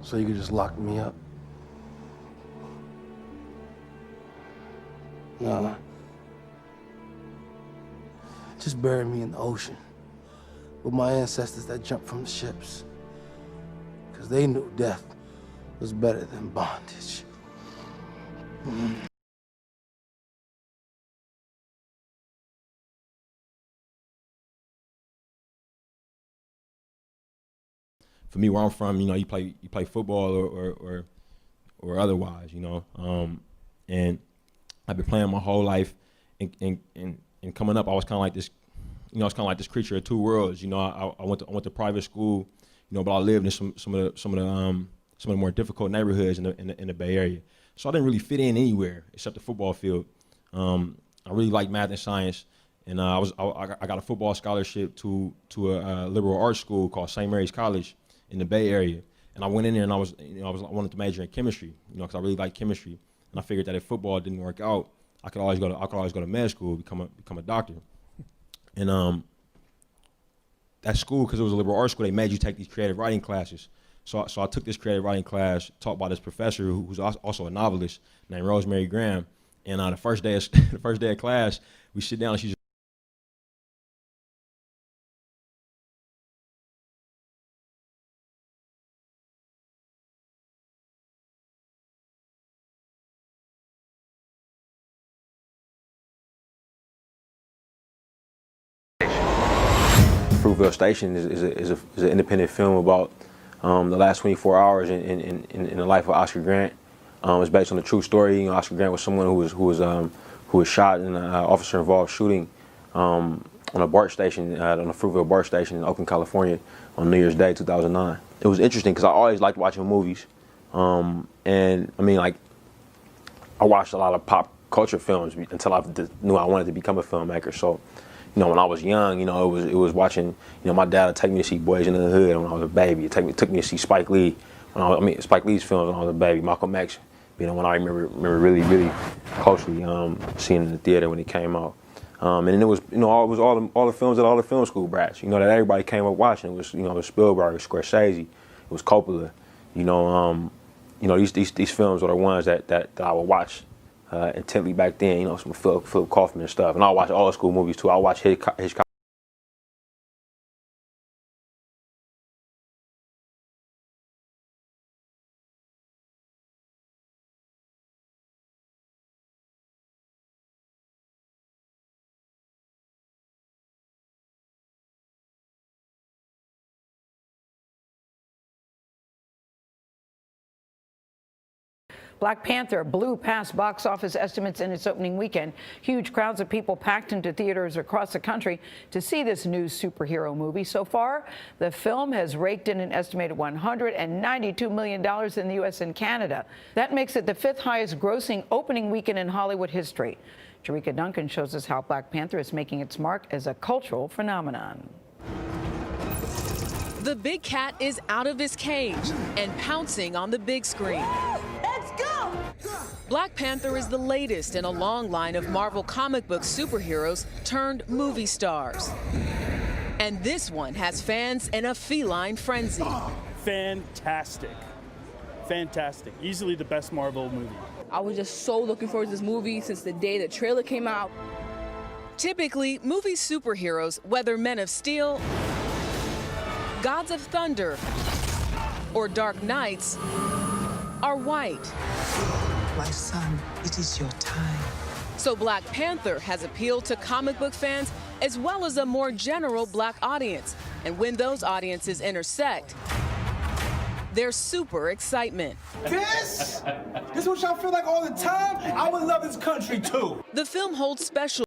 So you could just lock me up? Nah. Just bury me in the ocean with my ancestors that jumped from the ships. Because they knew death was better than bondage. For me, where I'm from, you know, you play football or otherwise, you know. And I've been playing my whole life, and coming up, I was kind of like this, you know, it's kind of like this creature of two worlds. You know, I went to private school, you know, but I lived in some of the more difficult neighborhoods in the Bay Area. So I didn't really fit in anywhere except the football field. I really liked math and science, and I got a football scholarship to a liberal arts school called St. Mary's College in the Bay Area. And I went in there and I wanted to major in chemistry, you know, because I really like chemistry. And I figured that if football didn't work out, I could always go to med school, become a doctor. And that school, because it was a liberal arts school, they made you take these creative writing classes. So I took this creative writing class taught by this professor who's also a novelist named Rosemary Graham. And the first day of class, we sit down and she's Fruitvale Station is an independent film about the last 24 hours in the life of Oscar Grant. It's based on a true story. You know, Oscar Grant was someone who was shot in an officer-involved shooting on a BART station, on a Fruitvale BART station in Oakland, California, on New Year's Day, 2009. It was interesting because I always liked watching movies, and I mean, like, I watched a lot of pop culture films until I knew I wanted to become a filmmaker. So, you know, when I was young, you know, it was watching, you know, my dad would take me to see Boys in the Hood when I was a baby. It took me to see Spike Lee, Spike Lee's films when I was a baby, Malcolm X, you know, when I remember really closely seeing it in the theater when it came out. And then it was, you know, it was all the films that all the film school brats, you know, that everybody came up watching. It was, you know, it was Spielberg, Scorsese, it was Coppola, you know, these films are the ones that I would watch intently back then, you know, some Philip Kaufman and stuff. And I watch all school movies too. I watch Hitchcock. Black Panther blew past box office estimates in its opening weekend. Huge crowds of people packed into theaters across the country to see this new superhero movie. So far, the film has raked in an estimated $192 million in the U.S. and Canada. That makes it the fifth highest grossing opening weekend in Hollywood history. Jerika Duncan shows us how Black Panther is making its mark as a cultural phenomenon. The big cat is out of his cage and pouncing on the big screen. Black Panther is the latest in a long line of Marvel comic book superheroes turned movie stars. And this one has fans in a feline frenzy. Fantastic. Fantastic. Easily the best Marvel movie. I was just so looking forward to this movie since the day the trailer came out. Typically, movie superheroes, whether Men of Steel, Gods of Thunder, or Dark Knights, are white. My son, it is your time. So Black Panther has appealed to comic book fans as well as a more general black audience. And when those audiences intersect, there's super excitement. This is what y'all feel like all the time? I would love this country too. The film holds special